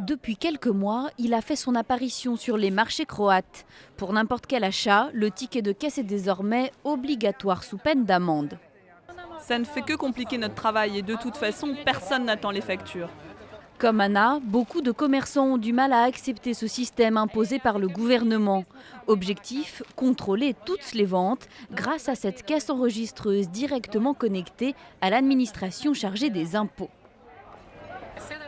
Depuis quelques mois, il a fait son apparition sur les marchés croates. Pour n'importe quel achat, le ticket de caisse est désormais obligatoire sous peine d'amende. Ça ne fait que compliquer notre travail et de toute façon, personne n'attend les factures. Comme Anna, beaucoup de commerçants ont du mal à accepter ce système imposé par le gouvernement. Objectif, contrôler toutes les ventes grâce à cette caisse enregistreuse directement connectée à l'administration chargée des impôts.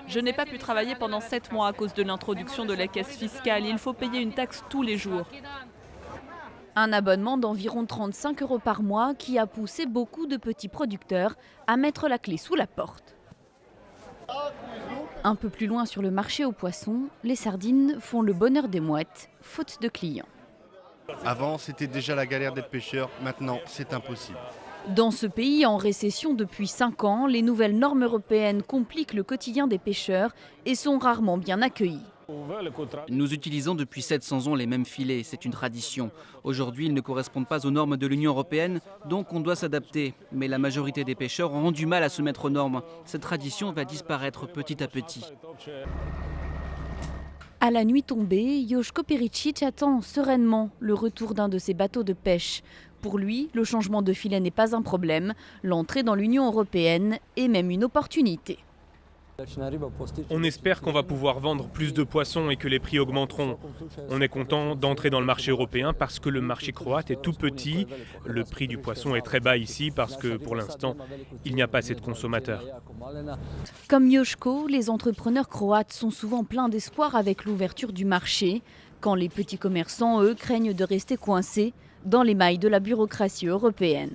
Je n'ai pas pu travailler pendant 7 mois à cause de l'introduction de la caisse fiscale. Il faut payer une taxe tous les jours. Un abonnement d'environ 35 € par mois qui a poussé beaucoup de petits producteurs à mettre la clé sous la porte. Un peu plus loin sur le marché aux poissons, les sardines font le bonheur des mouettes, faute de clients. Avant, c'était déjà la galère d'être pêcheur. Maintenant, c'est impossible. Dans ce pays en récession depuis 5 ans, les nouvelles normes européennes compliquent le quotidien des pêcheurs et sont rarement bien accueillies. Nous utilisons depuis 700 ans les mêmes filets, c'est une tradition. Aujourd'hui, ils ne correspondent pas aux normes de l'Union européenne, donc on doit s'adapter. Mais la majorité des pêcheurs ont du mal à se mettre aux normes. Cette tradition va disparaître petit à petit. À la nuit tombée, Joško Pericic attend sereinement le retour d'un de ses bateaux de pêche. Pour lui, le changement de filet n'est pas un problème. L'entrée dans l'Union européenne est même une opportunité. On espère qu'on va pouvoir vendre plus de poissons et que les prix augmenteront. On est content d'entrer dans le marché européen parce que le marché croate est tout petit. Le prix du poisson est très bas ici parce que pour l'instant, il n'y a pas assez de consommateurs. Comme Joško, les entrepreneurs croates sont souvent pleins d'espoir avec l'ouverture du marché, quand les petits commerçants, eux, craignent de rester coincés dans les mailles de la bureaucratie européenne.